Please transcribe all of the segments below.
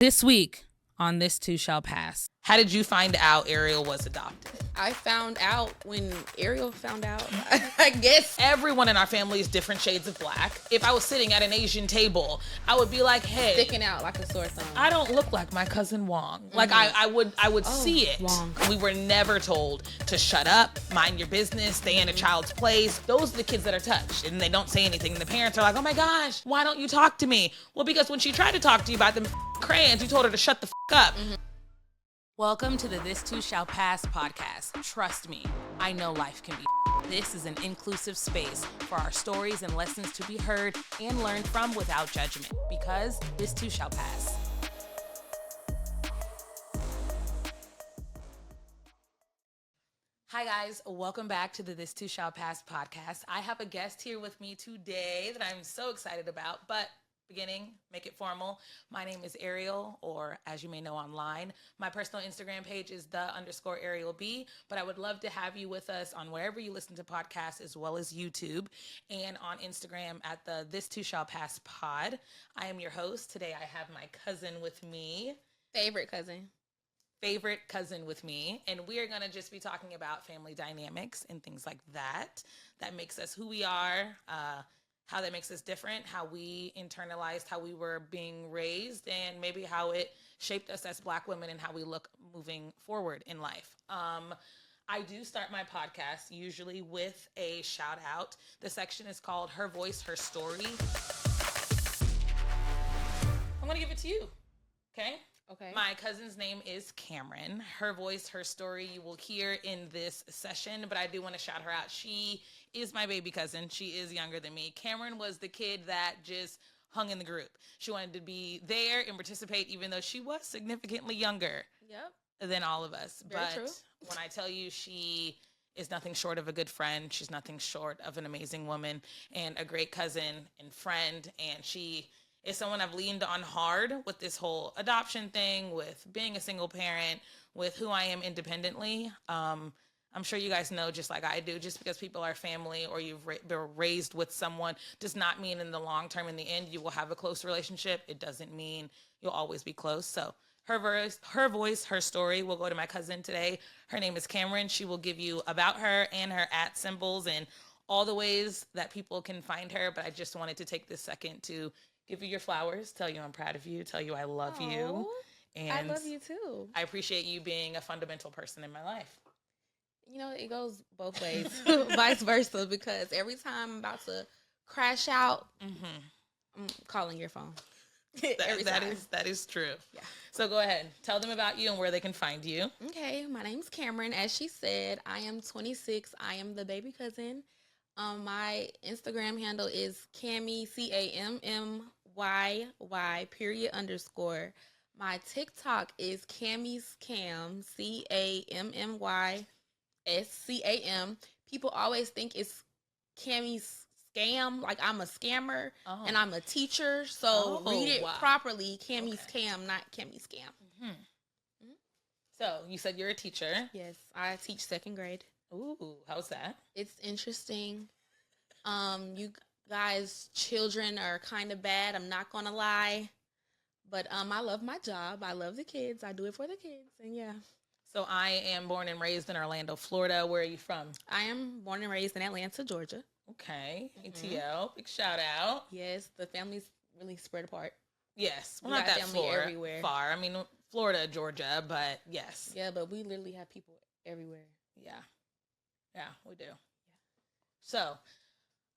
This week on This Too Shall Pass. How did you find out Ariel was adopted? I found out when Ariel found out. I guess everyone in our family is different shades of black. If I was sitting at an Asian table, I would be like, hey, sticking out like a sore thumb. I don't look like my cousin Wong. Mm-hmm. Like I would see it. Wong. We were never told to shut up, mind your business, stay in a child's place. Those are the kids that are touched and they don't say anything. And the parents are like, oh my gosh, why don't you talk to me? Well, because when she tried to talk to you about them crayons, you told her to shut the up. Mm-hmm. Welcome to the This Too Shall Pass podcast. Trust me, I know life can be. This is an inclusive space for our stories and lessons to be heard and learned from without judgment, because this too shall pass. Hi guys, welcome back to the This Too Shall Pass podcast. I have a guest here with me today that I'm so excited about, but beginning, make it formal. My name is Ariel, or as you may know online, my personal Instagram page is _ArielB, but I would love to have you with us on wherever you listen to podcasts, as well as YouTube, and on Instagram at the This Too Shall Pass pod. I am your host. Today I have my cousin with me. Favorite cousin with me, and we are going to just be talking about family dynamics and things like that makes us who we are, how that makes us different, how we internalized how we were being raised, and maybe how it shaped us as Black women and how we look moving forward in life. I do start my podcast usually with a shout out. The section is called Her Voice, Her Story. I'm going to give it to you. Okay. My cousin's name is Cameron. Her voice, her story, you will hear in this session, but I do want to shout her out. She is my baby cousin. She is younger than me. Cameron was the kid that just hung in the group. She wanted to be there and participate, even though she was significantly younger than all of us. Very but true. When I tell you she is nothing short of a good friend, she's nothing short of an amazing woman and a great cousin and friend, and she is someone I've leaned on hard with this whole adoption thing, with being a single parent, with who I am independently. I'm sure you guys know, just like I do, just because people are family or you've been raised with someone does not mean in the long term, in the end, you will have a close relationship. It doesn't mean you'll always be close. So her voice, her story will go to my cousin today. Her name is Cameron. She will give you about her and her @ symbols and all the ways that people can find her. But I just wanted to take this second to give you your flowers, tell you I'm proud of you, tell you I love you. And I love you too. I appreciate you being a fundamental person in my life. You know, it goes both ways, vice versa, because every time I'm about to crash out, I'm calling your phone. That is true. Yeah. So go ahead. Tell them about you and where they can find you. Okay, my name's Cameron. As she said, I am 26. I am the baby cousin. My Instagram handle is Cammy, CAMMYY _. My TikTok is Cammy's Cam, CAMMYSCAM. People always think it's Cammy's Scam, like I'm a scammer and I'm a teacher. So read it properly, Cammy's Cam, not Cammy's Scam. Mm-hmm. So you said you're a teacher. Yes, I teach 2nd grade. Ooh, how's that? It's interesting. You guys, children are kind of bad. I'm not gonna lie, but I love my job. I love the kids. I do it for the kids, and yeah. So I am born and raised in Orlando, Florida. Where are you from? I am born and raised in Atlanta, Georgia. Okay, ATL, big shout out. Yes, the family's really spread apart. Yes, well, not that everywhere. Far. I mean, Florida, Georgia, but yes. Yeah, but we literally have people everywhere. Yeah, we do. Yeah. So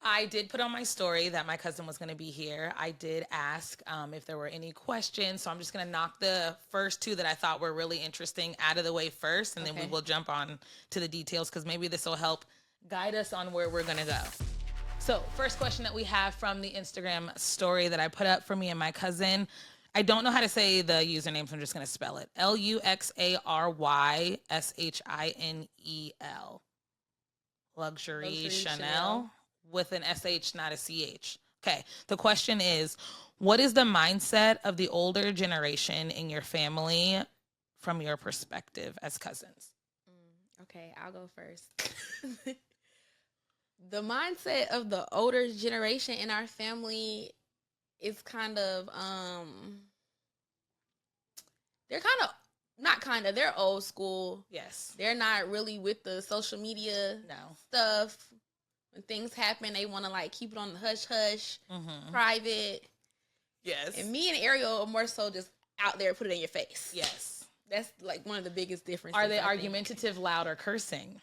I did put on my story that my cousin was going to be here. I did ask if there were any questions, so I'm just going to knock the first 2 that I thought were really interesting out of the way first, and then we will jump on to the details, because maybe this will help guide us on where we're going to go. So first question that we have from the Instagram story that I put up for me and my cousin. I don't know how to say the username, so I'm just going to spell it. LUXARYSHINEL. Luxury Chanel. With an SH, not a CH. Okay. The question is, what is the mindset of the older generation in your family from your perspective as cousins? Okay, I'll go first. The mindset of the older generation in our family is kind of they're old school. Yes. They're not really with the social media stuff. When things happen, they want to like keep it on the hush hush, private. Yes. And me and Ariel are more so just out there, put it in your face. Yes. That's like one of the biggest differences. Are they argumentative, loud, or cursing?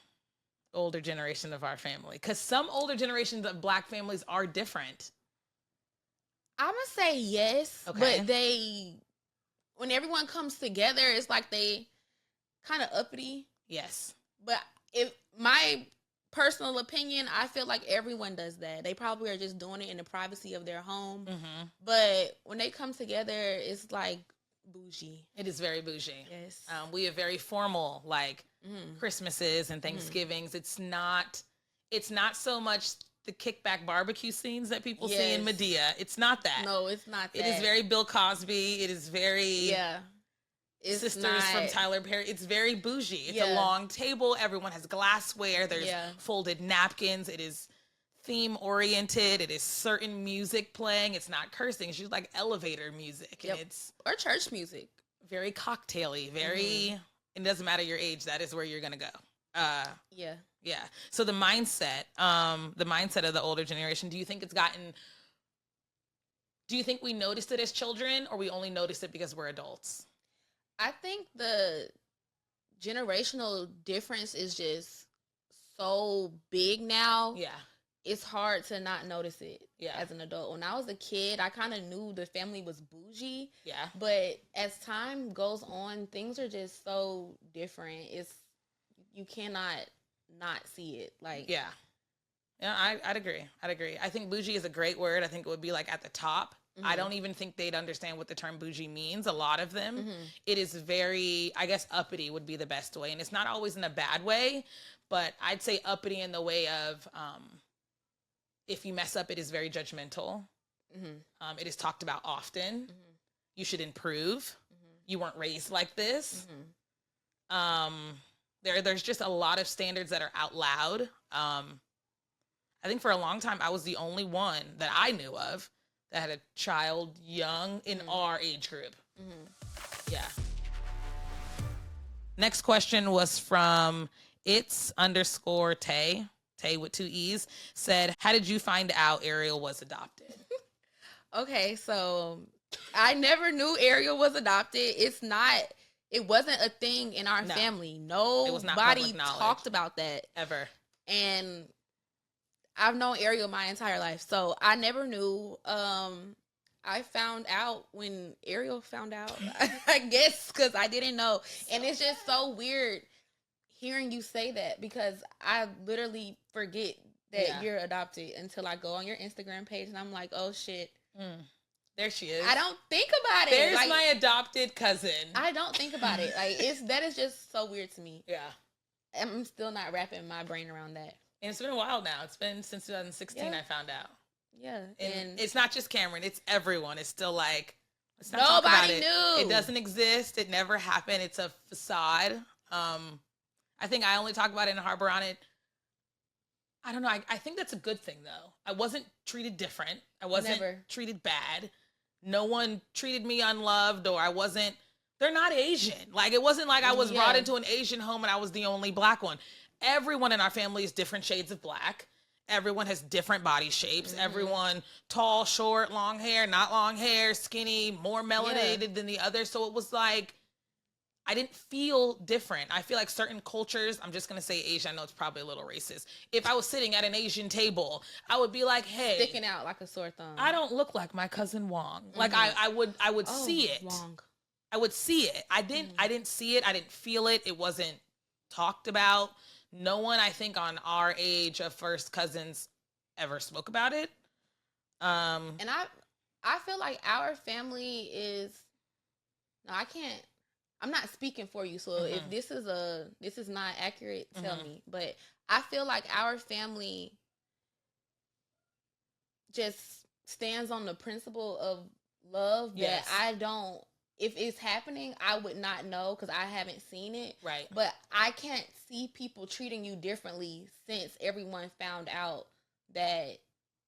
Older generation of our family, because some older generations of Black families are different. I'm gonna say yes, okay. But when everyone comes together, it's like they kind of uppity. Yes. But if my personal opinion, I feel like everyone does that. They probably are just doing it in the privacy of their home. But when they come together, it's like bougie. It is very bougie. Yes. We have very formal, like Christmases and Thanksgivings. It's not so much the kickback barbecue scenes that people see in Medea. It's not that. No, it's not that. It is very Bill Cosby. It is very It's Sisters not... from Tyler Perry. It's very bougie. It's a long table. Everyone has glassware. There's folded napkins. It is theme oriented. It is certain music playing. It's not cursing. It's just like elevator music. And it's or church music. Very cocktaily. Very. It doesn't matter your age. That is where you're gonna go. Yeah. So the mindset of the older generation. Do you think we noticed it as children, or we only noticed it because we're adults? I think the generational difference is just so big now. Yeah. It's hard to not notice it as an adult. When I was a kid, I kind of knew the family was bougie. Yeah. But as time goes on, things are just so different. You cannot not see it. Like Yeah, I'd agree. I think bougie is a great word. I think it would be like at the top. I don't even think they'd understand what the term bougie means. A lot of them. It is very, I guess, uppity would be the best way. And it's not always in a bad way, but I'd say uppity in the way of, if you mess up, it is very judgmental. It is talked about often. You should improve. You weren't raised like this. There's just a lot of standards that are out loud. I think for a long time, I was the only one that I knew of that had a child young in our age group. Yeah. Next question was from its_Tay with 2 E's, said, how did you find out Ariel was adopted? Okay, so I never knew Ariel was adopted. It wasn't a thing in our family. Nobody talked about that. Ever. And I've known Ariel my entire life, so I never knew. I found out when Ariel found out, I guess, because I didn't know. And it's just so weird hearing you say that, because I literally forget that you're adopted until I go on your Instagram page and I'm like, oh shit. There she is. I don't think about it. There's my adopted cousin. I don't think about it. Like that is just so weird to me. Yeah. I'm still not wrapping my brain around that. And it's been a while now. It's been since 2016 I found out. Yeah. And it's not just Cameron. It's everyone. It's still like, let's not nobody talk about it. knew. It doesn't exist. It never happened. It's a facade. I think I only talk about it and harbor on it. I don't know. I think that's a good thing, though. I wasn't treated different. I wasn't treated bad. No one treated me unloved, or they're not Asian. Like, it wasn't like I was brought into an Asian home and I was the only Black one. Everyone in our family is different shades of Black. Everyone has different body shapes. Everyone tall, short, long hair, not long hair, skinny, more melanated than the other. So it was like, I didn't feel different. I feel like certain cultures, I'm just going to say Asian. I know it's probably a little racist. If I was sitting at an Asian table, I would be like, hey. Sticking out like a sore thumb. I don't look like my cousin Wong. Like I would see it. Wong. I would see it. I didn't see it. I didn't feel it. It wasn't talked about. No one, I think, on our age of first cousins ever spoke about it. And I feel like our family is, no, I'm not speaking for you. So if this is not accurate, tell me. But I feel like our family just stands on the principle of love that I don't, if it's happening, I would not know because I haven't seen it. Right. But I can't see people treating you differently since everyone found out that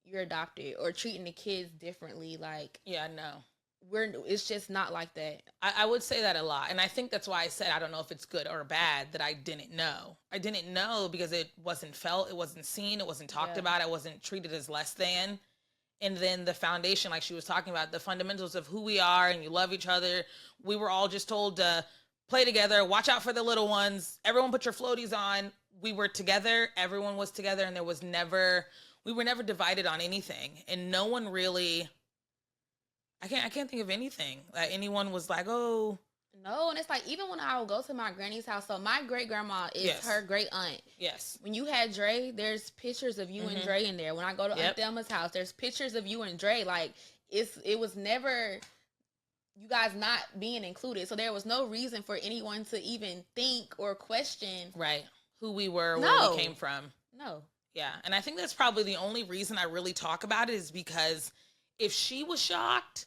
you're adopted, or treating the kids differently. Like, yeah, no. it's just not like that. I would say that a lot. And I think that's why I said, I don't know if it's good or bad that I didn't know. I didn't know because it wasn't felt, it wasn't seen, it wasn't talked about, I wasn't treated as less than. And then the foundation, like she was talking about, the fundamentals of who we are and you love each other. We were all just told to play together, watch out for the little ones. Everyone put your floaties on. We were together. Everyone was together. And we were never divided on anything. And no one really, I can't think of anything that anyone was like, oh. No, and it's like, even when I would go to my granny's house, so my great grandma is her great aunt. Yes. When you had Dre, there's pictures of you and Dre in there. When I go to Aunt Thelma's house, there's pictures of you and Dre. Like, it was never you guys not being included. So there was no reason for anyone to even think or question who we were, where we came from. No. Yeah. And I think that's probably the only reason I really talk about it is because if she was shocked,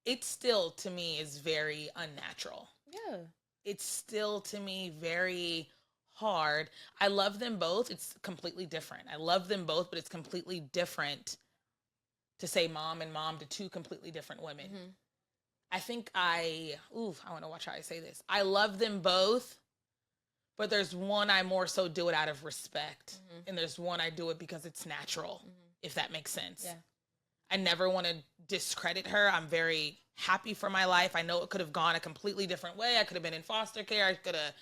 it still, to me, is very unnatural. Yeah. It's still, to me, very hard. I love them both. It's completely different. I love them both, but it's completely different to say mom and mom to two completely different women. Mm-hmm. I think I want to watch how I say this. I love them both, but there's one I more so do it out of respect. Mm-hmm. And there's one I do it because it's natural, if that makes sense. Yeah. I never want to discredit her. I'm very happy for my life. I know it could have gone a completely different way. I could have been in foster care. I could have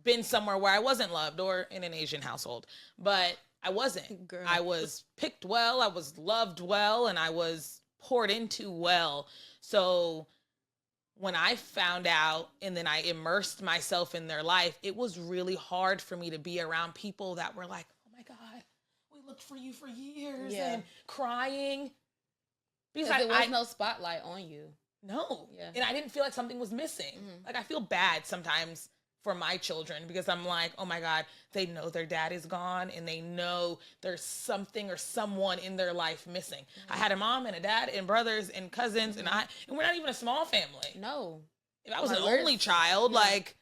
been somewhere where I wasn't loved or in an Asian household. But I wasn't. Girl. I was picked well. I was loved well. And I was poured into well. So when I found out and then I immersed myself in their life, it was really hard for me to be around people that were like, oh my God, we looked for you for years and crying. Because there was no spotlight on you. No. Yeah. And I didn't feel like something was missing. Mm-hmm. Like, I feel bad sometimes for my children because I'm like, oh my God, they know their dad is gone and they know there's something or someone in their life missing. Mm-hmm. I had a mom and a dad and brothers and cousins and we're not even a small family. No. If I was an only child, like,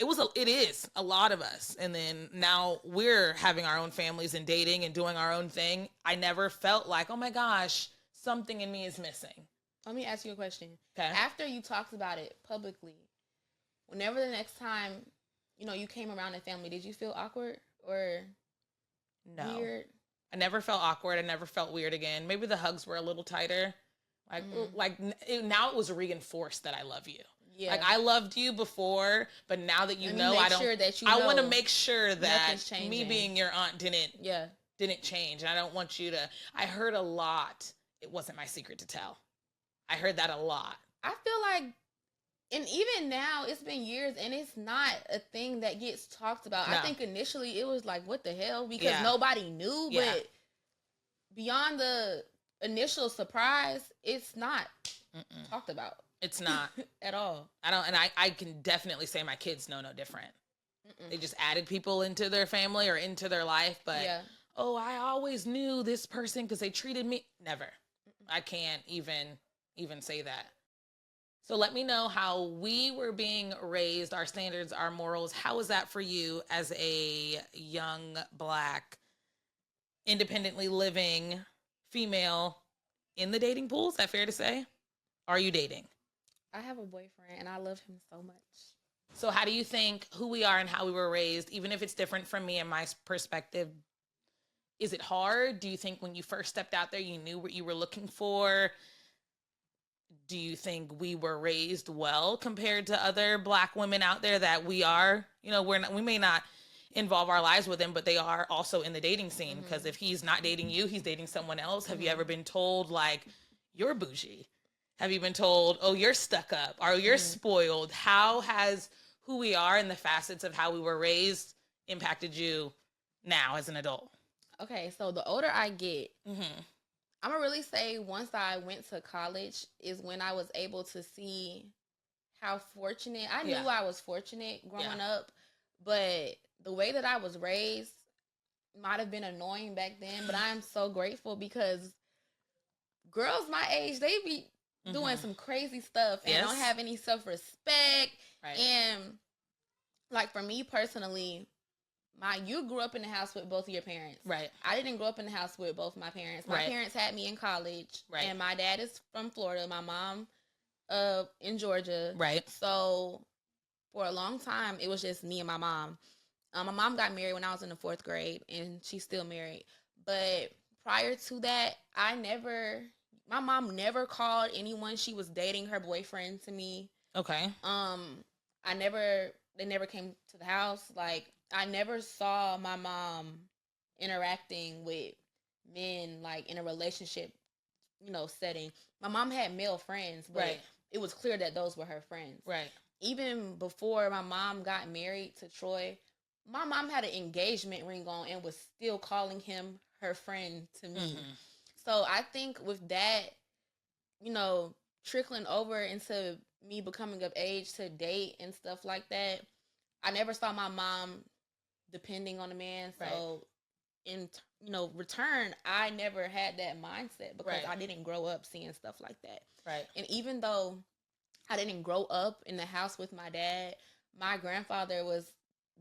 it is a lot of us. And then now we're having our own families and dating and doing our own thing. I never felt like, oh my gosh, something in me is missing. Let me ask you a question. Okay. After you talked about it publicly, whenever the next time, you came around the family, did you feel awkward or weird? I never felt awkward. I never felt weird again. Maybe the hugs were a little tighter. Now it was reinforced that I love you. Yeah. Like, I loved you before, but now that you know, I don't. Sure that I want to make sure that me being your aunt didn't change. And I don't want you to. I heard a lot. It wasn't my secret to tell. I heard that a lot. I feel like, and even now, it's been years, and it's not a thing that gets talked about. No. I think initially it was like, what the hell? Because nobody knew, but beyond the initial surprise, it's not talked about. It's not. At all. I can definitely say my kids know no different. They just added people into their family or into their life, but, I always knew this person because they treated me. Never. I can't even say that. So let me know how we were being raised, our standards, our morals. How was that for you as a young, Black, independently living female in the dating pool? Is that fair to say? Are you dating? I have a boyfriend and I love him so much. So how do you think who we are and how we were raised, even if it's different from me and my perspective, is it hard? Do you think when you first stepped out there, you knew what you were looking for? Do you think we were raised well compared to other Black women out there that we are? We may not involve our lives with them, but they are also in the dating scene. Because if he's not dating you, he's dating someone else. Have you ever been told, like, you're bougie? Have you been told, oh, you're stuck up, or you're spoiled? How has who we are and the facets of how we were raised impacted you now as an adult? Okay, so the older I get, I'm going to really say once I went to college is when I was able to see how fortunate, I knew I was fortunate growing up, but the way that I was raised might have been annoying back then, but I am so grateful because girls my age, they be doing some crazy stuff and don't have any self-respect. Right. And like for me personally, You grew up in the house with both of your parents. Right. I didn't grow up in the house with both my parents. My Right. parents had me in college. Right. And my dad is from Florida. My mom in Georgia. Right. So for a long time, it was just me and my mom. My mom got married when I was in the 4th grade, and she's still married. But prior to that, my mom never called anyone she was dating her boyfriend to me. Okay. They never came to the house. Like, I never saw my mom interacting with men, like, in a relationship, setting. My mom had male friends, but Right. it was clear that those were her friends. Right. Even before my mom got married to Troy, my mom had an engagement ring on and was still calling him her friend to me. Mm-hmm. So I think with that, trickling over into me becoming of age to date and stuff like that, I never saw my mom depending on a man. So in return, I never had that mindset because Right. I didn't grow up seeing stuff like that. Right. And even though I didn't grow up in the house with my dad, my grandfather was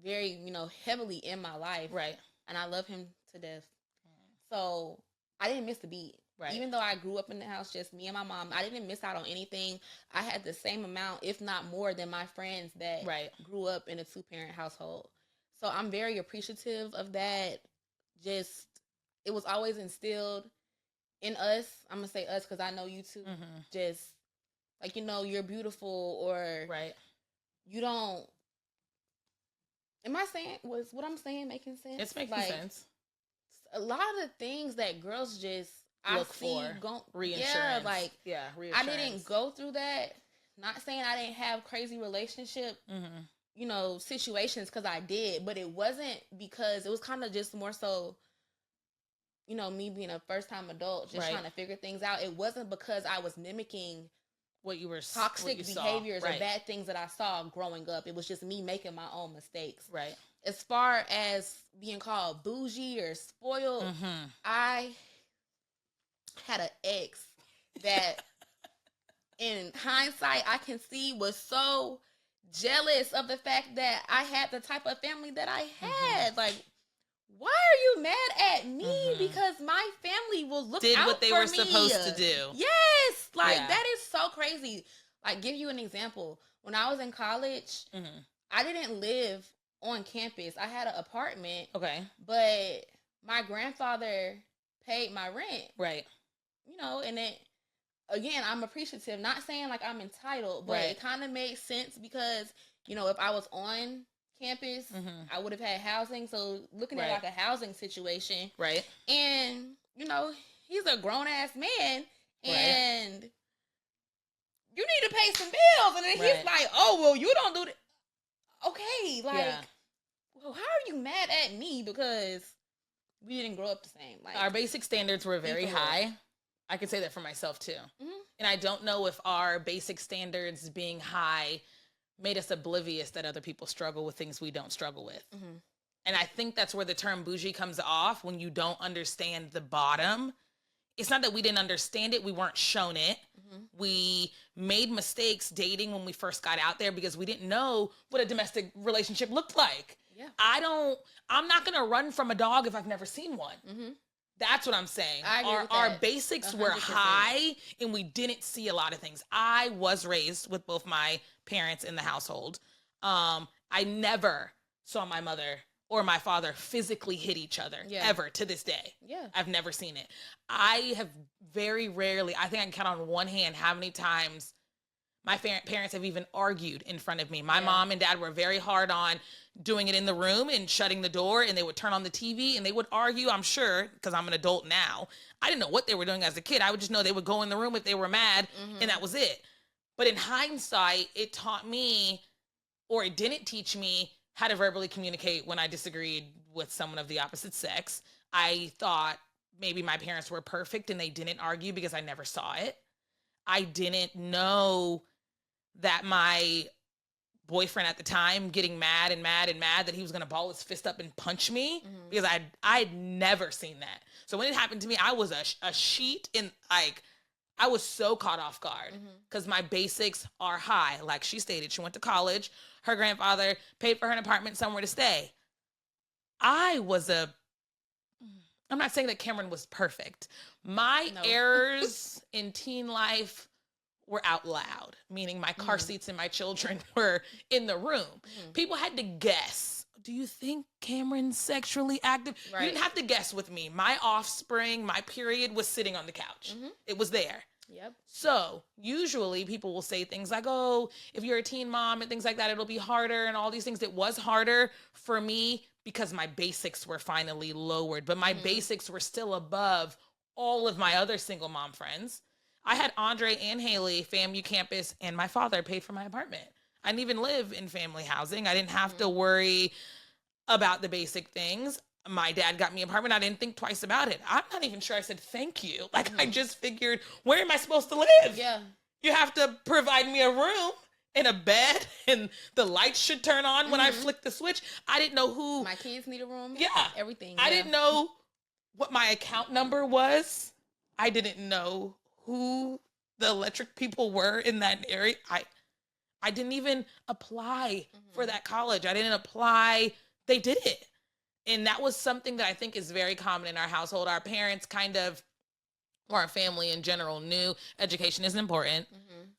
very, heavily in my life. Right. And I love him to death. So I didn't miss a beat. Right. Even though I grew up in the house, just me and my mom, I didn't miss out on anything. I had the same amount, if not more, than my friends that Right. grew up in a 2-parent household. So I'm very appreciative of that. Just, it was always instilled in us. I'm going to say us because I know you too. Mm-hmm. Just, like, you're beautiful, or Right. you don't. Am I saying, was what I'm saying making sense? It's making sense. A lot of the things that girls just Look for reinsurance. Reassurance. I didn't go through that. Not saying I didn't have crazy relationship, situations, because I did, but it wasn't because it was kind of just more so, me being a first-time adult, just trying to figure things out. It wasn't because I was mimicking what you were toxic behaviors or bad things that I saw growing up. It was just me making my own mistakes. Right. As far as being called bougie or spoiled, I had an ex that, in hindsight, I can see was so jealous of the fact that I had the type of family that I had. Like, why are you mad at me? Because my family will look did out what they for were me. supposed to do. Yes, that is so crazy. Like, give you an example. When I was in college, I didn't live on campus. I had an apartment. Okay. But my grandfather paid my rent. Right. And it, again, I'm appreciative. Not saying like I'm entitled, but it kind of made sense because, if I was on campus, I would have had housing. So looking at like a housing situation. Right. And, he's a grown ass man and you need to pay some bills. And then he's like, oh, well, you don't do that. Okay. Like, well, how are you mad at me? Because we didn't grow up the same. Like, our basic standards were very high. I can say that for myself too. And I don't know if our basic standards being high made us oblivious that other people struggle with things we don't struggle with. And I think that's where the term bougie comes off, when you don't understand the bottom. It's not that we didn't understand it. We weren't shown it. We made mistakes dating when we first got out there because we didn't know what a domestic relationship looked like. Yeah. I'm not going to run from a dog if I've never seen one. That's what I'm saying. Our basics 100%. Were high, and we didn't see a lot of things. I was raised with both my parents in the household. I never saw my mother or my father physically hit each other, ever, to this day. Yeah. I've never seen it. I have very rarely, I think I can count on one hand how many times my parents have even argued in front of me. My mom and dad were very hard on doing it in the room and shutting the door, and they would turn on the TV and they would argue, I'm sure, because I'm an adult now. I didn't know what they were doing as a kid. I would just know they would go in the room if they were mad, and that was it. But in hindsight, it taught me, or it didn't teach me, how to verbally communicate when I disagreed with someone of the opposite sex. I thought maybe my parents were perfect and they didn't argue because I never saw it. I didn't know that my boyfriend at the time getting mad that he was going to ball his fist up and punch me, because I'd never seen that. So when it happened to me, I was a sheet in, like, I was so caught off guard because my basics are high. Like she stated, she went to college. Her grandfather paid for her an apartment somewhere to stay. I was a, I'm not saying that Cameron was perfect. My No. errors in teen life were out loud, meaning my car seats and my children were in the room. People had to guess. Do you think Cameron's sexually active? You Right. didn't have to guess with me. My offspring, my period was sitting on the couch. It was there. Yep. So usually people will say things like, oh, if you're a teen mom and things like that, it'll be harder and all these things. It was harder for me because my basics were finally lowered, but my basics were still above all of my other single mom friends. I had Andre and Haley, FAMU campus, and my father paid for my apartment. I didn't even live in family housing. I didn't have to worry about the basic things. My dad got me an apartment. I didn't think twice about it. I'm not even sure I said thank you. Like, I just figured, where am I supposed to live? Yeah. You have to provide me a room and a bed, and the lights should turn on when I flick the switch. I didn't know who. My kids need a room. Yeah. Everything. I yeah. didn't know what my account number was. I didn't know who the electric people were in that area. I didn't even apply for that college. I didn't apply. They did it. And that was something that I think is very common in our household. Our parents kind of, or our family in general, knew education is important.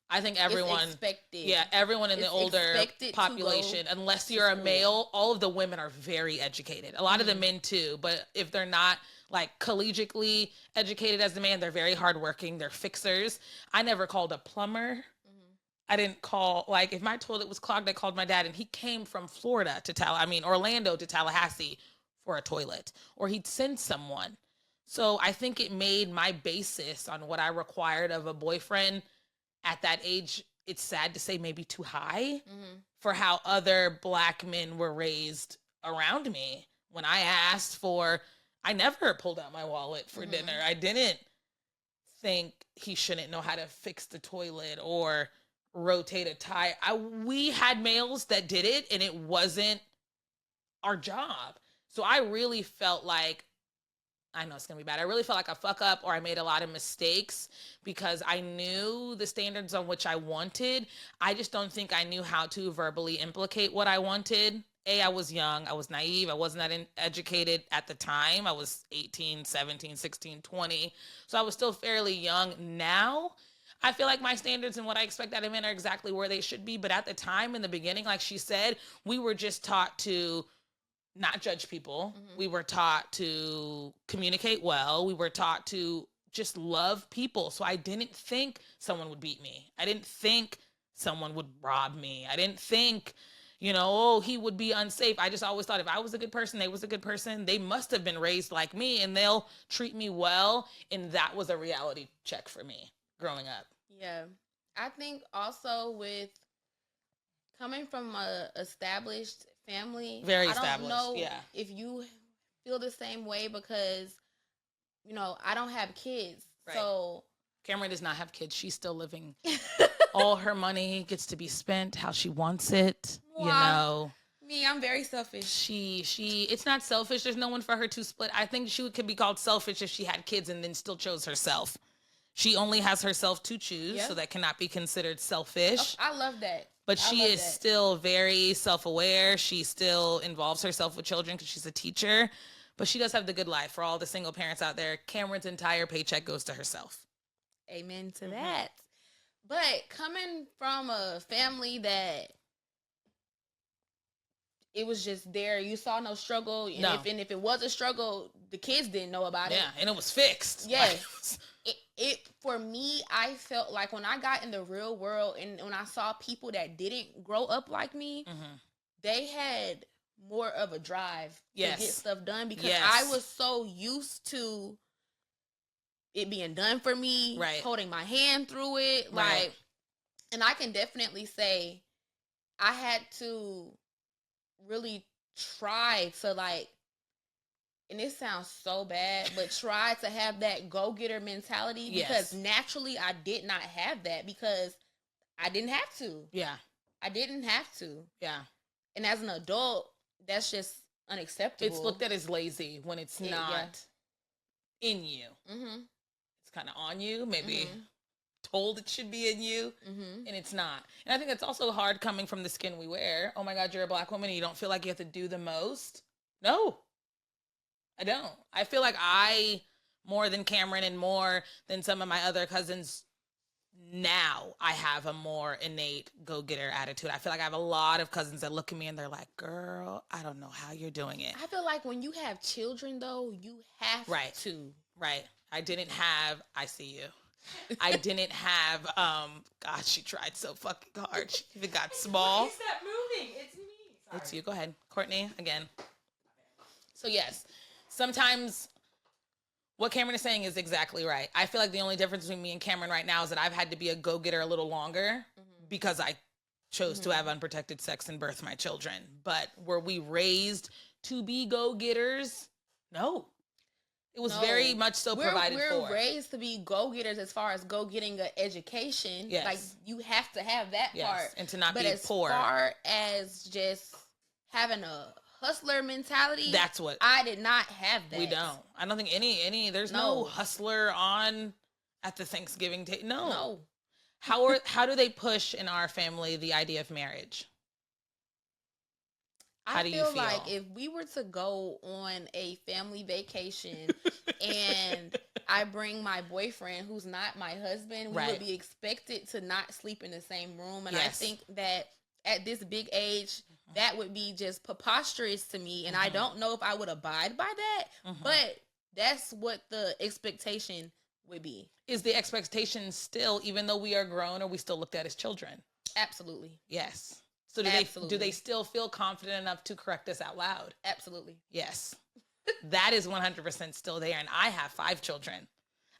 I think everyone, It's expected. yeah, everyone in the It's older expected to population, go unless to you're a school. male, all of the women are very educated. A lot of the men too, but if they're not like collegiately educated as the man, they're very hardworking. They're fixers. I never called a plumber. I didn't call, like, if my toilet was clogged, I called my dad, and he came from Florida to Orlando to Tallahassee for a toilet, or he'd send someone. So I think it made my basis on what I required of a boyfriend at that age, it's sad to say, maybe too high for how other Black men were raised around me. When I asked for, I never pulled out my wallet for dinner. I didn't think he shouldn't know how to fix the toilet or rotate a tire. We had males that did it, and it wasn't our job. So I really felt like, I know it's going to be bad. I really felt like a fuck up, or I made a lot of mistakes because I knew the standards on which I wanted. I just don't think I knew how to verbally implicate what I wanted. I was young. I was naive. I wasn't that educated at the time. I was 18, 17, 16, 20. So I was still fairly young. Now, I feel like my standards and what I expect out of men are exactly where they should be. But at the time, in the beginning, like she said, we were just taught to not judge people. We were taught to communicate well. We were taught to just love people. So I didn't think someone would beat me. I didn't think someone would rob me. I didn't think, oh, he would be unsafe. I just always thought if I was a good person, they was a good person. They must have been raised like me, and they'll treat me well. And that was a reality check for me growing up. Yeah. I think also with coming from a established family, Very I established, don't know yeah. if you feel the same way because, I don't have kids. Right. So Cameron does not have kids. She's still living. All her money gets to be spent how she wants it. Wow. Me, I'm very selfish. It's not selfish. There's no one for her to split. I think she could be called selfish if she had kids and then still chose herself. She only has herself to choose, so that cannot be considered selfish. I love that. But she is still very self-aware. She still involves herself with children because she's a teacher. But she does have the good life. For all the single parents out there, Cameron's entire paycheck goes to herself. Amen to that. But coming from a family that it was just there, you saw no struggle. And, if it was a struggle, the kids didn't know about it. Yeah, and it was fixed. Yes. It for me, I felt like when I got in the real world and when I saw people that didn't grow up like me, they had more of a drive to get stuff done because I was so used to it being done for me, holding my hand through it. Like, and I can definitely say I had to really try to and it sounds so bad, but try to have that go-getter mentality because naturally I did not have that because I didn't have to. Yeah. I didn't have to. Yeah. And as an adult, that's just unacceptable. It's looked at as lazy when it's not in you. It's kind of on you, maybe told it should be in you, and it's not. And I think it's also hard coming from the skin we wear. Oh my God, you're a Black woman and you don't feel like you have to do the most. No. I don't. I feel like more than Cameron and more than some of my other cousins, now I have a more innate go-getter attitude. I feel like I have a lot of cousins that look at me and they're like, girl, I don't know how you're doing it. I feel like when you have children, though, you have Right. to. Right. I see you. I didn't have, God, she tried so fucking hard. She even got small. Stop moving. It's me. Sorry. It's you. Go ahead. Courtney, again. So, yes, sometimes what Cameron is saying is exactly right. I feel like the only difference between me and Cameron right now is that I've had to be a go-getter a little longer because I chose to have unprotected sex and birth my children. But were we raised to be go-getters? No. It was very much so provided for. We're raised to be go-getters as far as go-getting an education. Yes. Like, you have to have that part. And to not but be as poor. far as just having a hustler mentality, That's what I did not have that. we don't. I don't think any there's no hustler on at the Thanksgiving table. No. How do they push in our family the idea of marriage? How do you feel? Like if we were to go on a family vacation and I bring my boyfriend who's not my husband, we would be expected to not sleep in the same room. And I think that at this big age, that would be just preposterous to me. And I don't know if I would abide by that, but that's what the expectation would be. Is the expectation still, even though we are grown, are we still looked at as children? Absolutely. Yes. So do they still feel confident enough to correct us out loud? Absolutely. Yes. That is 100% still there. And I have 5 children.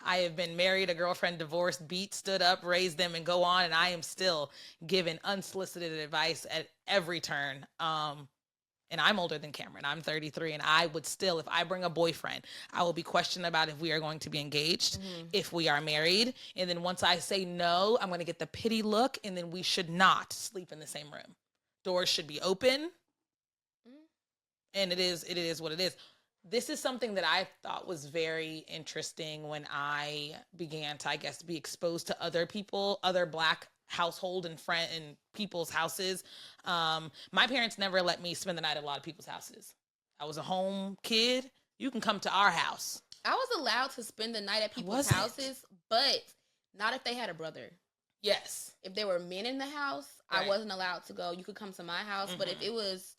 I have been married, a girlfriend, divorced, beat, stood up, raised them, and go on. And I am still given unsolicited advice at every turn. And I'm older than Cameron. I'm 33. And I would still, if I bring a boyfriend, I will be questioned about if we are going to be engaged, if we are married. And then once I say no, I'm going to get the pity look. And then we should not sleep in the same room. Doors should be open. And it is what it is. This is something that I thought was very interesting when I began to, I guess, be exposed to other people, other Black household and friend and people's houses. My parents never let me spend the night at a lot of people's houses. I was a home kid. You can come to our house. I was allowed to spend the night at people's houses, but not if they had a brother. Yes. If there were men in the house, I wasn't allowed to go. You could come to my house, but if it was,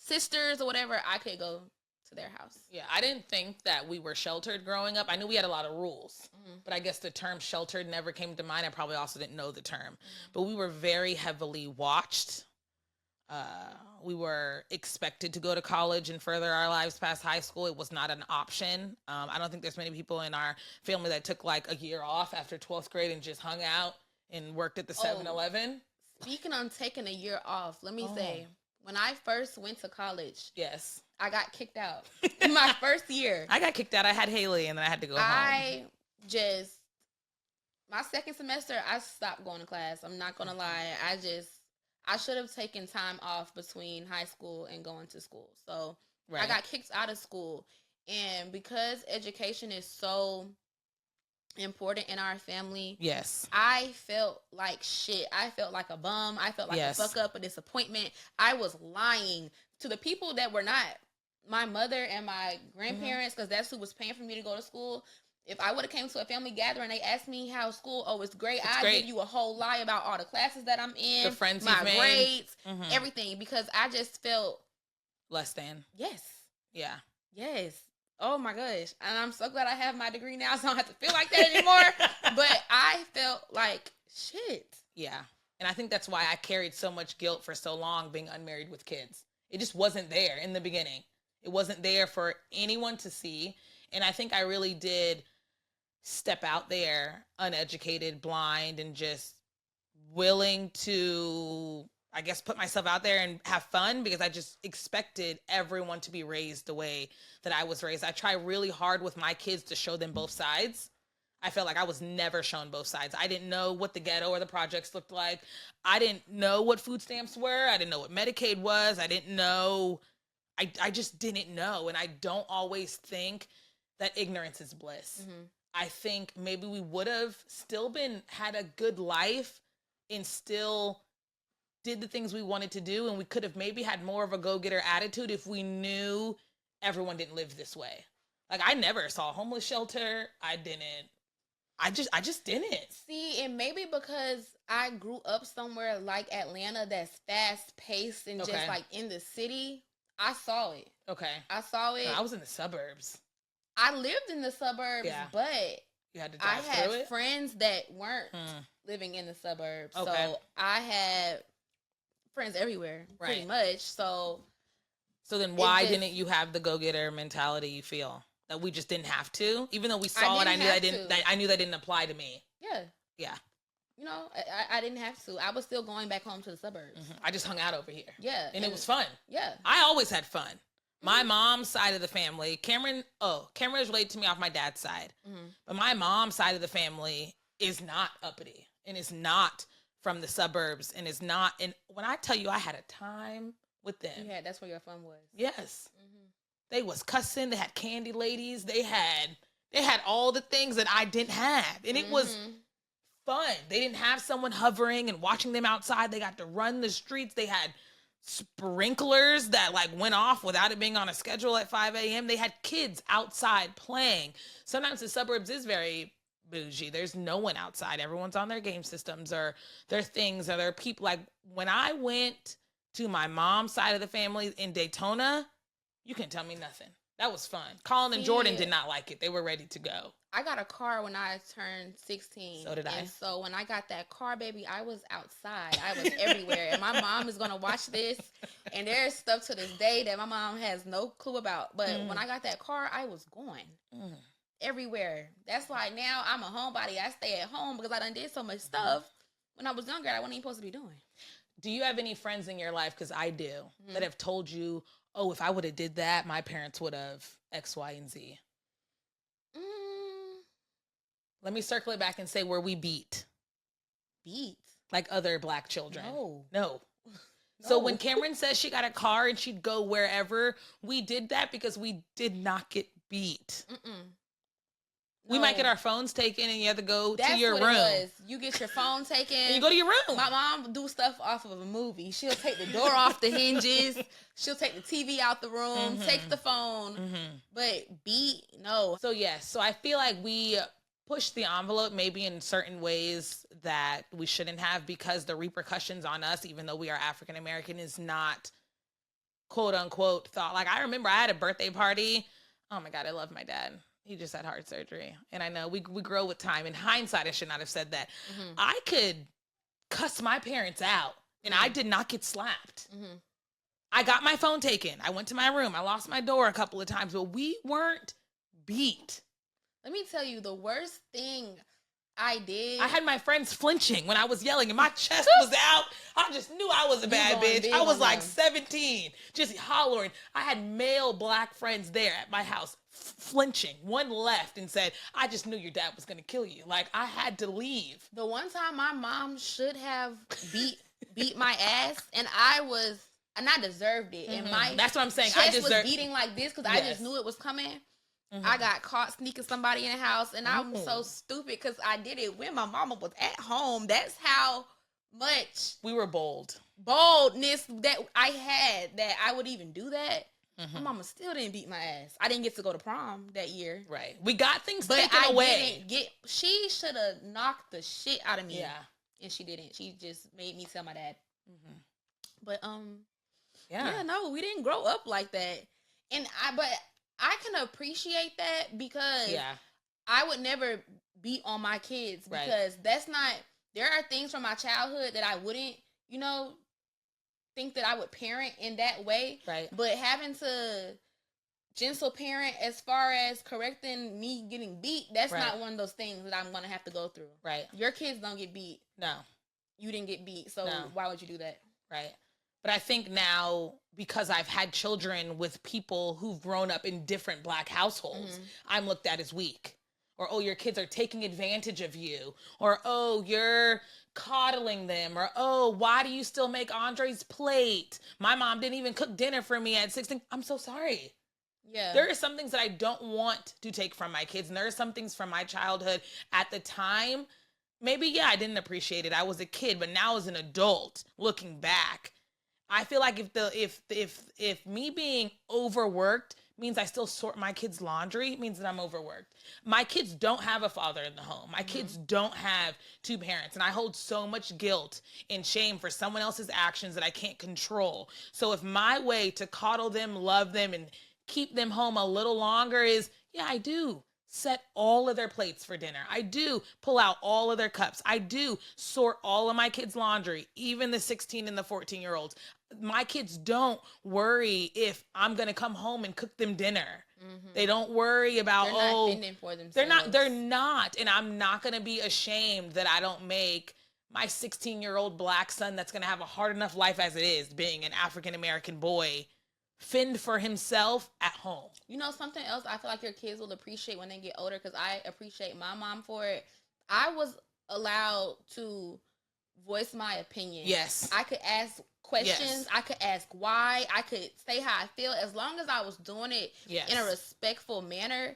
sisters or whatever, I could go to their house. Yeah, I didn't think that we were sheltered growing up. I knew we had a lot of rules, but I guess the term sheltered never came to mind. I probably also didn't know the term, but we were very heavily watched. We were expected to go to college and further our lives past high school. It was not an option. I don't think there's many people in our family that took like a year off after 12th grade and just hung out and worked at the 7-Eleven. Speaking on taking a year off, let me say, when I first went to college, yes, I got kicked out in my first year. I got kicked out. I had Haley and then I had to go home. My second semester, I stopped going to class. I'm not going to lie. I should have taken time off between high school and going to school. So I got kicked out of school. And because education is so important in our family, yes, I felt like shit. I felt like a bum. I felt like a fuck up, a disappointment. I was lying to the people that were not my mother and my grandparents, because that's who was paying for me to go to school. If I would have came to a family gathering, they asked me how school, it's great. I'd give you a whole lie about all the classes that I'm in, the friends my you've made, grades, everything, because I just felt less than. Yes. Yeah. Yes. Oh my gosh. And I'm so glad I have my degree now, so I don't have to feel like that anymore. But I felt like shit. Yeah. And I think that's why I carried so much guilt for so long being unmarried with kids. It just wasn't there in the beginning. It wasn't there for anyone to see. And I think I really did step out there uneducated, blind, and just willing to, I guess, put myself out there and have fun, because I just expected everyone to be raised the way that I was raised. I try really hard with my kids to show them both sides. I felt like I was never shown both sides. I didn't know what the ghetto or the projects looked like. I didn't know what food stamps were. I didn't know what Medicaid was. I didn't know. I just didn't know. And I don't always think that ignorance is bliss. I think maybe we would have still had a good life and still did the things we wanted to do. And we could have maybe had more of a go-getter attitude if we knew everyone didn't live this way. Like, I never saw a homeless shelter. I just didn't. See, and maybe because I grew up somewhere like Atlanta that's fast paced and just like in the city, I saw it. Okay. I saw it. I was in the suburbs. I lived in the suburbs, but you had to drive I had through it? friends that weren't living in the suburbs. Okay. So I had friends everywhere, pretty much. So then why didn't you have the go-getter mentality you feel? That we just didn't have to? Even though we saw it, I knew that didn't apply to me. Yeah. Yeah. You know, I didn't have to. I was still going back home to the suburbs. I just hung out over here. Yeah. And it was fun. Yeah. I always had fun. My mom's side of the family, Cameron is related to me off my dad's side. But my mom's side of the family is not uppity and is not from the suburbs and is not. And when I tell you I had a time with them. Yeah, that's where your fun was. Yes. They was cussing. They had candy ladies. They had all the things that I didn't have. And it was fun. They didn't have someone hovering and watching them outside. They got to run the streets. They had sprinklers that like went off without it being on a schedule at 5 a.m. They had kids outside playing. Sometimes the suburbs is very bougie. There's no one outside. Everyone's on their game systems or their things or their people. Like when I went to my mom's side of the family in Daytona, you can't tell me nothing. That was fun. Colin and Jordan did not like it. They were ready to go. I got a car when I turned 16. So did I. And so when I got that car, baby, I was outside. I was everywhere. And my mom is going to watch this. And there's stuff to this day that my mom has no clue about. But when I got that car, I was going everywhere. That's why now I'm a homebody. I stay at home because I done did so much stuff when I was younger I wasn't even supposed to be doing. Do you have any friends in your life, because I do, that have told you, oh, if I would have did that, my parents would have X, Y, and Z? Let me circle it back and say where we beat. Beat? Like other Black children. No. So when Cameron says she got a car and she'd go wherever, we did that because we did not get beat. We might get our phones taken and you have to go to your room. It was. You get your phone taken. And you go to your room. My mom do stuff off of a movie. She'll take the door off the hinges. She'll take the TV out the room, take the phone. But beat, no. So yes, so I feel like we push the envelope maybe in certain ways that we shouldn't have because the repercussions on us, even though we are African American, is not quote unquote thought. Like I remember I had a birthday party. Oh my God, I love my dad. He just had heart surgery. And I know we grow with time. In hindsight, I should not have said that. I could cuss my parents out and I did not get slapped. I got my phone taken. I went to my room. I lost my door a couple of times, but we weren't beat. Let me tell you, the worst thing I did. I had my friends flinching when I was yelling and my chest was out. I just knew I was a bad bitch. I was like 17, just hollering. I had male Black friends there at my house flinching. One left and said, I just knew your dad was going to kill you. Like I had to leave. The one time my mom should have beat my ass and I deserved it. And my that's what I'm saying. Chest was beating like this because I just knew it was coming. I got caught sneaking somebody in the house and I'm so stupid because I did it when my mama was at home. That's how much we were boldness that I had that I would even do that. My mama still didn't beat my ass. I didn't get to go to prom that year. Right. We got things taken away. She should have knocked the shit out of me. Yeah. And she didn't. She just made me tell my dad. But yeah, no, we didn't grow up like that. But I can appreciate that because I would never beat on my kids because that's not, there are things from my childhood that I wouldn't, think that I would parent in that way. Right. But having to gentle parent as far as correcting me getting beat, that's not one of those things that I'm going to have to go through. Right. Your kids don't get beat. No. You didn't get beat. So why would you do that? Right. But I think now, because I've had children with people who've grown up in different Black households, I'm looked at as weak. Or, oh, your kids are taking advantage of you. Or, oh, you're coddling them. Or, oh, why do you still make Andre's plate? My mom didn't even cook dinner for me at 16. I'm so sorry. Yeah. There are some things that I don't want to take from my kids. And there are some things from my childhood at the time. Maybe, I didn't appreciate it. I was a kid, but now as an adult, looking back, I feel like if me being overworked means I still sort my kids' laundry means that I'm overworked. My kids don't have a father in the home. My kids don't have two parents. And I hold so much guilt and shame for someone else's actions that I can't control. So if my way to coddle them, love them, and keep them home a little longer is, yeah, I do set all of their plates for dinner. I do pull out all of their cups. I do sort all of my kids' laundry, even the 16 and the 14-year-olds. My kids don't worry if I'm going to come home and cook them dinner. They don't worry about, They're not fending for themselves. they're not. And I'm not going to be ashamed that I don't make my 16-year-old black son that's going to have a hard enough life as it is, being an African-American boy, fend for himself at home. You know, something else I feel like your kids will appreciate when they get older, because I appreciate my mom for it. I was allowed to voice my opinion. Yes. I could ask questions. Yes. I could ask why. I could say how I feel. As long as I was doing it Yes. in a respectful manner,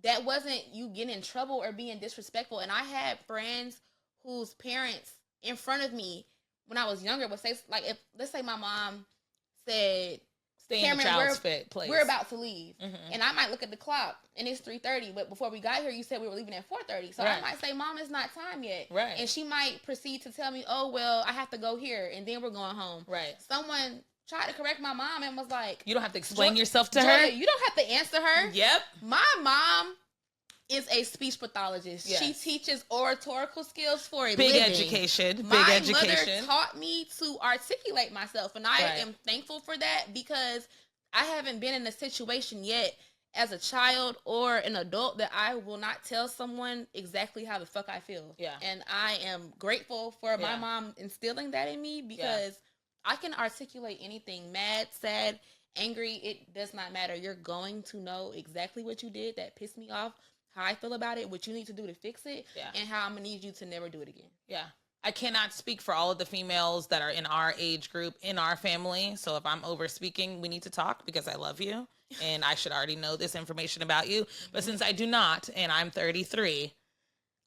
that wasn't you getting in trouble or being disrespectful. And I had friends whose parents in front of me when I was younger would say, like, if let's say my mom said, Stay in the child's fit place. we're about to leave. And I might look at the clock and it's 3:30, but before we got here, you said we were leaving at 4:30. So Right. I might say, Mom, it's not time yet. Right. And she might proceed to tell me, oh, well, I have to go here and then we're going home. Right. Someone tried to correct my mom and was like, You don't have to explain Jo- yourself to Joya, her. you don't have to answer her. Yep. My mom is a speech pathologist. Yes. She teaches oratorical skills for a Big living. education. My Big education. mother taught me to articulate myself, and I Right. am thankful for that, because I haven't been in a situation yet as a child or an adult that I will not tell someone exactly how the fuck I feel. Yeah. And I am grateful for my Yeah. mom instilling that in me, because I can articulate anything, mad, sad, angry, it does not matter. You're going to know exactly what you did that pissed me off, how I feel about it, what you need to do to fix it, Yeah. and how I'm going to need you to never do it again. Yeah. I cannot speak for all of the females that are in our age group, in our family. So if I'm over speaking, we need to talk, because I love you and I should already know this information about you. But since I do not, and I'm 33,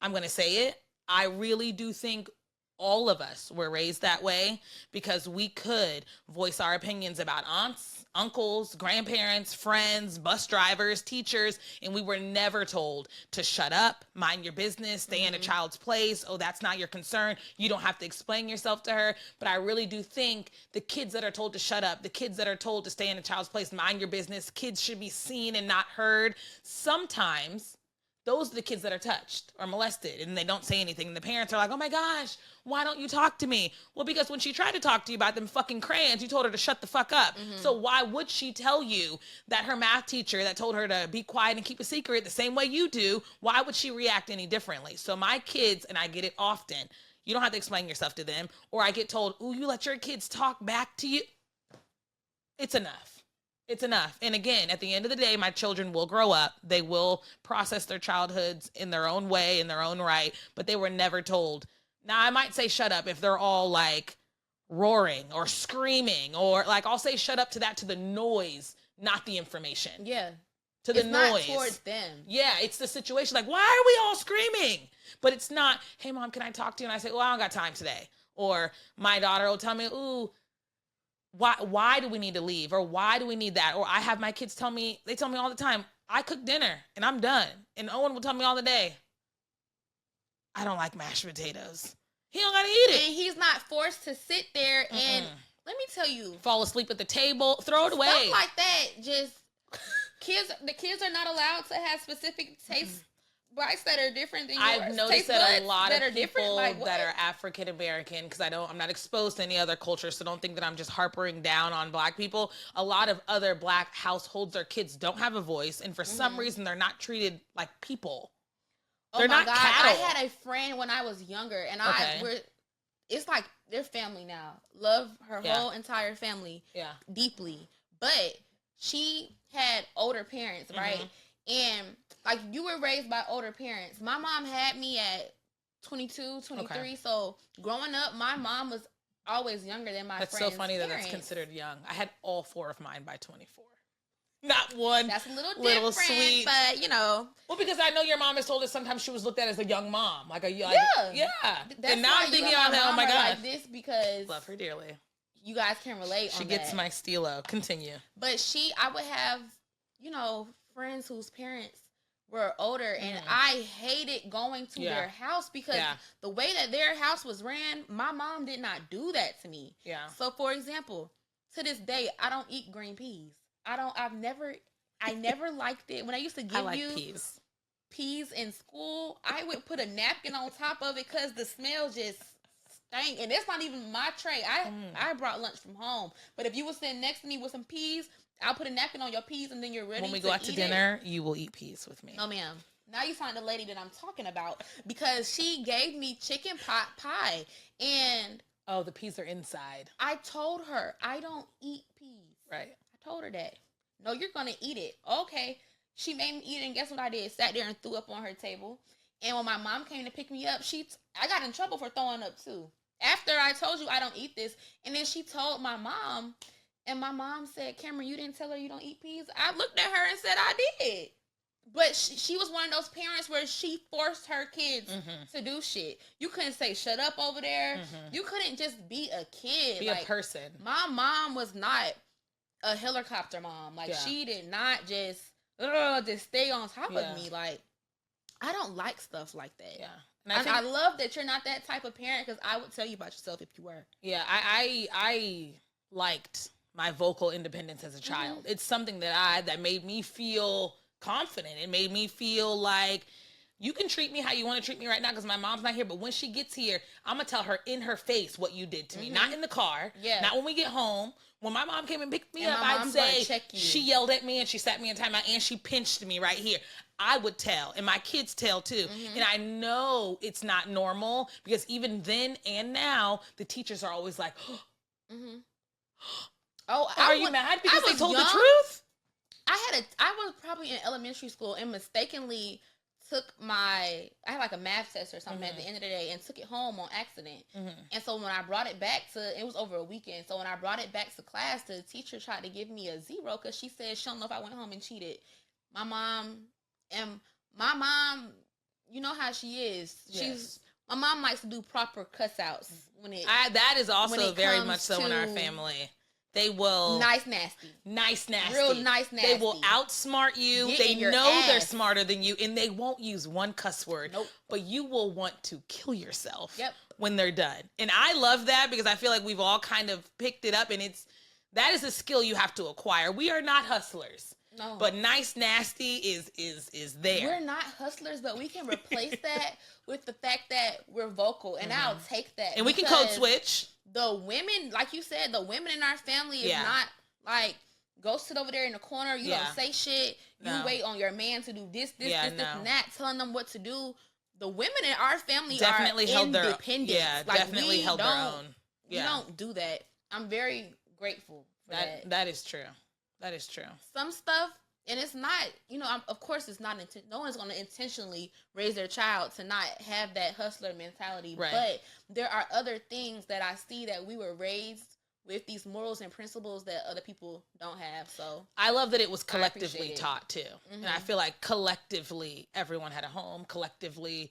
I'm going to say it. I really do think all of us were raised that way, because we could voice our opinions about aunts, uncles, grandparents, friends, bus drivers, teachers, and we were never told to shut up, mind your business, stay in a child's place. Oh, that's not your concern. You don't have to explain yourself to her. But I really do think the kids that are told to shut up, the kids that are told to stay in a child's place, mind your business, kids should be seen and not heard. Sometimes those are the kids that are touched or molested, and they don't say anything. And the parents are like, oh my gosh, why don't you talk to me? Well, because when she tried to talk to you about them fucking crayons, you told her to shut the fuck up. So why would she tell you that her math teacher that told her to be quiet and keep a secret the same way you do, why would she react any differently? So my kids, and I get it often, you don't have to explain yourself to them. Or I get told, ooh, you let your kids talk back to you. It's enough. It's enough. And again, at the end of the day, my children will grow up. They will process their childhoods in their own way, in their own right, but they were never told. Now, I might say shut up if they're all like roaring or screaming, or like I'll say shut up to that, to the noise, not the information. Yeah. To the It's noise. not towards them. Yeah, it's the situation. Like, why are we all screaming? But it's not, hey, Mom, can I talk to you? And I say, well, I don't got time today. Or my daughter will tell me, ooh, why do we need to leave? Or why do we need that? Or I have my kids tell me all the time, I cook dinner and I'm done. And Owen will tell me all the day, I don't like mashed potatoes. He don't gotta eat it. And he's not forced to sit there and let me tell you, Fall asleep at the table, throw it away. stuff like that. Just the kids are not allowed to have specific taste bites that are different than yours. I've noticed Taste that a buds lot that of are different. people Like, what? that are African American, because I'm not exposed to any other culture, so don't think that I'm just harping down on Black people. A lot of other Black households, their kids don't have a voice, and for some reason, they're not treated like people. They're not God. cattle. I had a friend when I was younger, and Okay. it's like they're family now. Love her Yeah. whole entire family Yeah. deeply. But she had older parents, right? And like you were raised by older parents. My mom had me at 22, 23. Okay. So growing up, my mom was always younger than my That's so friends' funny that that's parents. considered young. I had all 4 of mine by 24. Not one. That's a little Little different, sweet. but you know. Well, because I know your mom has told us sometimes she was looked at as a young mom, like Yeah. That's And now why I'm thinking, you and my oh mom my are god, like this, because love her dearly. you guys can relate She on gets that. my stilo. Continue. But I would have, friends whose parents were older, and Mm-hmm. I hated going to their house because the way that their house was ran, my mom did not do that to me. Yeah. So, for example, to this day, I don't eat green peas. I never liked it. When I used to give peas in school, I would put a napkin on top of it because the smell just stank. And that's not even my tray. I brought lunch from home. But if you were sitting next to me with some peas, I'll put a napkin on your peas and then you're ready to eat. When we go out to dinner, you will eat peas with me. No, ma'am. Now you find the lady that I'm talking about because she gave me chicken pot pie and... Oh, the peas are inside. I told her, I don't eat peas. Right. I told her that. No, you're going to eat it. Okay. She made me eat it, and guess what I did? Sat there and threw up on her table. And when my mom came to pick me up, I got in trouble for throwing up too. After I told you I don't eat this, and then she told my mom, and my mom said, Cameron, you didn't tell her you don't eat peas? I looked at her and said I did. But she was one of those parents where she forced her kids to do shit. You couldn't say shut up over there. You couldn't just be a kid. Be a person. My mom was not a helicopter mom. She did not just stay on top of me. Like, I don't like stuff like that. Yeah. And I love that you're not that type of parent because I would tell you about yourself if you were. Yeah, I liked my vocal independence as a child. It's something that made me feel confident. It made me feel like you can treat me how you want to treat me right now because my mom's not here. But when she gets here, I'm going to tell her in her face what you did to me. Not in the car. Yeah. Not when we get home. When my mom came and picked me up, I'd say she yelled at me and she sat me in timeout and she pinched me right here. I would tell, and my kids tell too. And I know it's not normal because even then and now, the teachers are always like, are you mad because they told the truth? I was probably in elementary school and mistakenly took I had like a math test or something at the end of the day and took it home on accident. And so when I brought it back it was over a weekend. So when I brought it back to class, the teacher tried to give me a 0 because she said she don't know if I went home and cheated. My mom, you know how she is. Yes. My mom likes to do proper cuss outs that is also very much so in our family. They will... Nice, nasty. Real nice, nasty. They will outsmart you. They know they're smarter than you, and they won't use one cuss word. Nope. But you will want to kill yourself when they're done. And I love that because I feel like we've all kind of picked it up, and that is a skill you have to acquire. We are not hustlers. No. But nice, nasty is there. We're not hustlers, but we can replace that with the fact that we're vocal, and I'll take that. And we can code switch. The women, like you said, the women in our family is not like, go sit over there in the corner. You don't say shit. You wait on your man to do this, and that, telling them what to do. The women in our family definitely are independent. Definitely held their own. We don't do that. I'm very grateful for that. That is true. That is true. Some stuff, and it's not, of course it's not, no one's going to intentionally raise their child to not have that hustler mentality. Right. But there are other things that I see that we were raised with, these morals and principles that other people don't have. So I love that it was collectively taught too. And I feel like collectively everyone had a home. Collectively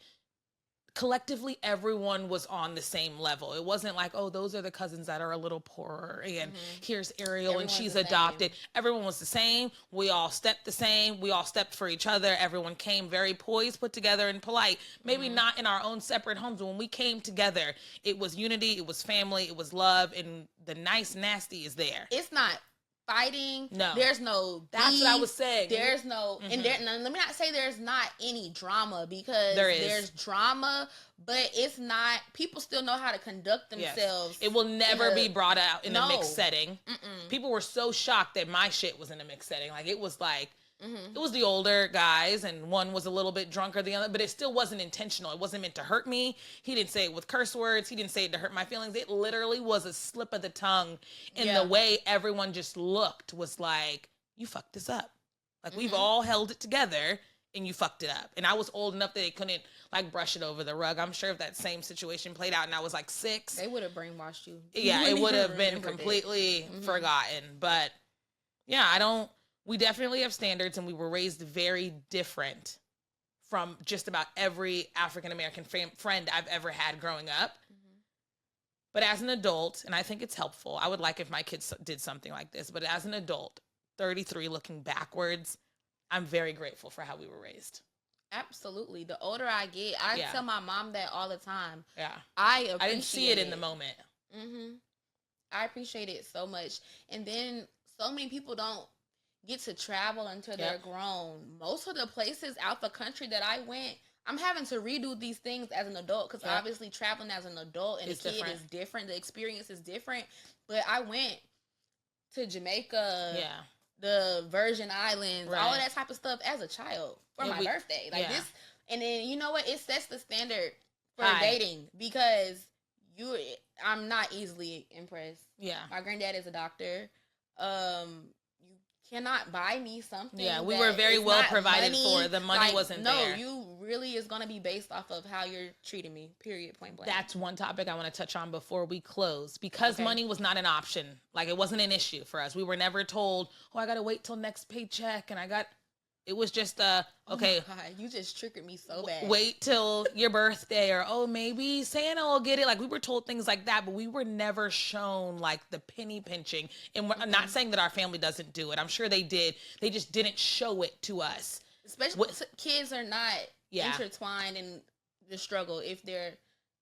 everyone was on the same level. It wasn't like, oh, those are the cousins that are a little poorer and here's Ariel and she's adopted. Everyone was the same. We all stepped the same. We all stepped for each other. Everyone came very poised, put together, and polite. Maybe not in our own separate homes, but when we came together, it was unity, it was family, it was love, and the nice nasty is there. It's not fighting. No. There's no beef. That's what I was saying. There's no, and let me not say there's not any drama, because there's drama, but it's not, people still know how to conduct themselves. Yes. It will never be brought out in a mixed setting. People were so shocked that my shit was in a mixed setting. Like, it was like, it was the older guys, and one was a little bit drunker than the other, but it still wasn't intentional. It wasn't meant to hurt me. He didn't say it with curse words. He didn't say it to hurt my feelings. It literally was a slip of the tongue. And the way everyone just looked was like, you fucked this up. Like, we've all held it together, and you fucked it up. And I was old enough that they couldn't, like, brush it over the rug. I'm sure if that same situation played out and I was like 6. They would have brainwashed you. Yeah, it would have been completely forgotten. But, yeah, we definitely have standards, and we were raised very different from just about every African-American friend I've ever had growing up. But as an adult, and I think it's helpful, I would like if my kids did something like this, but as an adult, 33 looking backwards, I'm very grateful for how we were raised. Absolutely. The older I get, I tell my mom that all the time. Yeah. I didn't see it in the moment. I appreciate it so much. And then so many people don't get to travel until they're grown. Most of the places out the country that I went, I'm having to redo these things as an adult because obviously traveling as an adult and a kid is different. The experience is different. But I went to Jamaica, the Virgin Islands, all of that type of stuff as a child for my birthday. Like this, and then you know what? It sets the standard for dating because I'm not easily impressed. Yeah, my granddad is a doctor. You cannot buy me something. Yeah, we were very well provided for. The money wasn't there. No, you really is going to be based off of how you're treating me. Period. Point blank. That's one topic I want to touch on before we close because money was not an option. Like it wasn't an issue for us. We were never told, "Oh, I got to wait till next paycheck," and it was just okay. Oh my God, you just triggered me so bad. Wait till your birthday, or maybe Santa will get it. Like we were told things like that, but we were never shown like the penny pinching. And I'm not saying that our family doesn't do it. I'm sure they did. They just didn't show it to us. Especially kids are not intertwined in the struggle if they're,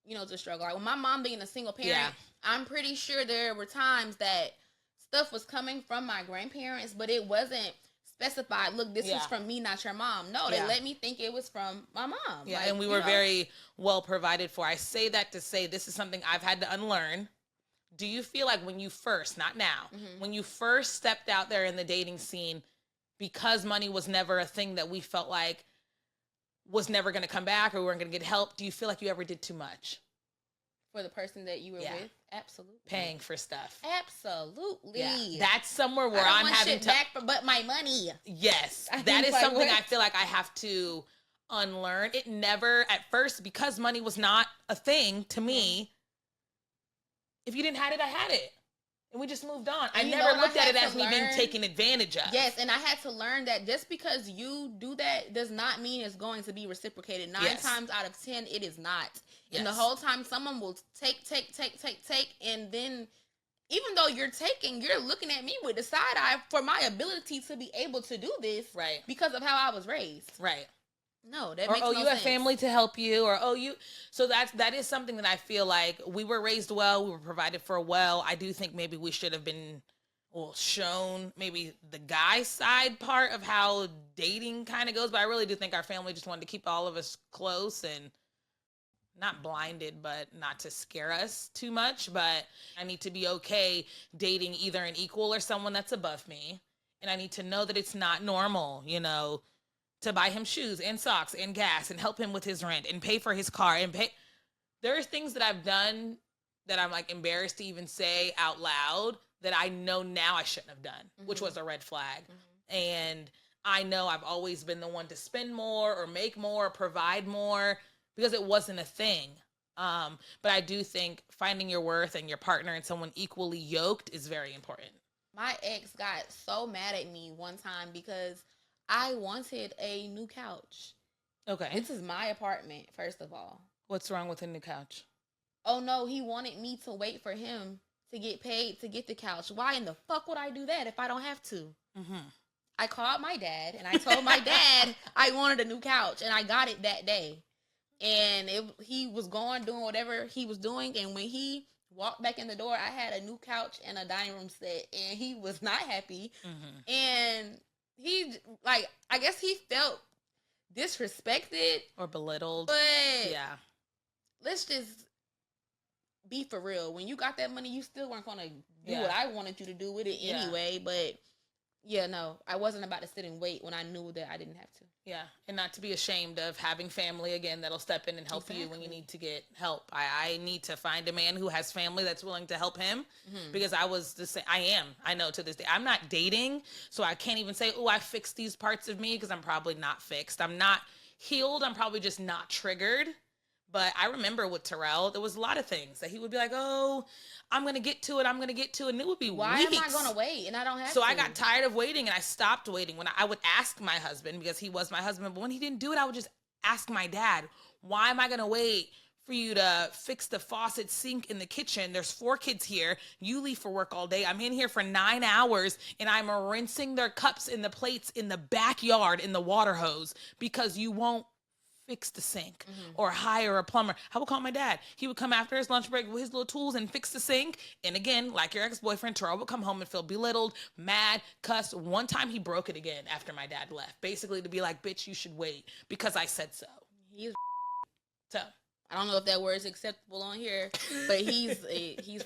the struggle. Like with my mom being a single parent, I'm pretty sure there were times that stuff was coming from my grandparents, but it wasn't specified, look, this is from me, not your mom. No, they let me think it was from my mom. Yeah, like, and we were very well provided for. I say that to say this is something I've had to unlearn. Do you feel like when you first, not now, when you first stepped out there in the dating scene, because money was never a thing that we felt like was never going to come back or we weren't going to get help, do you feel like you ever did too much? For the person that you were with? Absolutely. Paying for stuff. Absolutely. Yeah. That's somewhere where I'm having to back but my money. Yes. That is something I feel like I have to unlearn. It never, at first, because money was not a thing to me, if you didn't have it, I had it. And we just moved on. I never looked at it as me being taken advantage of. Yes, and I had to learn that just because you do that does not mean it's going to be reciprocated. 9 times out of 10, it is not. And the whole time someone will take, and then even though you're taking, you're looking at me with the side eye for my ability to be able to do this because of how I was raised. Right. No, that makes no sense. You have family to help you, or so that is something that I feel like we were raised well, we were provided for well. I do think maybe we should have been shown maybe the guy side part of how dating kind of goes, but I really do think our family just wanted to keep all of us close and not blinded, but not to scare us too much. But I need to be okay dating either an equal or someone that's above me. And I need to know that it's not normal, to buy him shoes and socks and gas and help him with his rent and pay for his car and pay. There are things that I've done that I'm like embarrassed to even say out loud that I know now I shouldn't have done, which was a red flag. And I know I've always been the one to spend more or make more or provide more because it wasn't a thing. But I do think finding your worth and your partner and someone equally yoked is very important. My ex got so mad at me one time because I wanted a new couch. Okay. This is my apartment, first of all. What's wrong with a new couch? Oh, no, he wanted me to wait for him to get paid to get the couch. Why in the fuck would I do that if I don't have to? I called my dad, and I told my dad I wanted a new couch, and I got it that day. And he was going, doing whatever he was doing, and when he walked back in the door, I had a new couch and a dining room set, and he was not happy. And he, I guess he felt disrespected. Or belittled. But let's just be for real. When you got that money, you still weren't going to do what I wanted you to do with it anyway. But, no, I wasn't about to sit and wait when I knew that I didn't have to. Yeah, and not to be ashamed of having family, again, that'll step in and help you when you need to get help. I need to find a man who has family that's willing to help him because I was the same. I know to this day. I'm not dating, so I can't even say, I fixed these parts of me because I'm probably not fixed. I'm not healed. I'm probably just not triggered. But I remember with Terrell, there was a lot of things that he would be like, I'm going to get to it. I'm going to get to it. And it would be Why weeks. am I going to wait? And I don't have to. So I got tired of waiting and I stopped waiting. When I would ask my husband, because he was my husband, but when he didn't do it, I would just ask my dad, why am I going to wait for you to fix the faucet sink in the kitchen. There's 4 kids here. You leave for work all day. I'm in here for 9 hours and I'm rinsing their cups and the plates in the backyard in the water hose because you won't fix the sink or hire a plumber. I would call my dad. He would come after his lunch break with his little tools and fix the sink. And again, like your ex-boyfriend, Terrell would come home and feel belittled, mad, cussed. One time he broke it again after my dad left, basically to be like, bitch, you should wait because I said so. He's So I don't know if that word is acceptable on here, but he's he's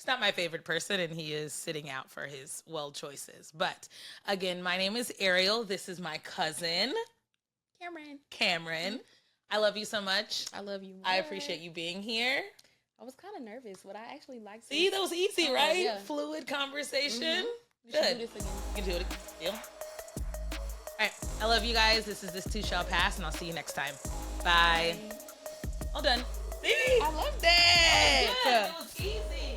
not my favorite person, and he is sitting out for his well choices. But again, my name is Ariel. This is my cousin, Cameron. I love you so much. I love you more. I appreciate you being here. I was kind of nervous, but I actually liked it. See, that was easy, right? Yeah. Fluid conversation. We Good. should do this again. You can do it again. Deal. All right. I love you guys. This Too Shall Pass, and I'll see you next time. Bye. All done. See? I love that. Good. It was easy.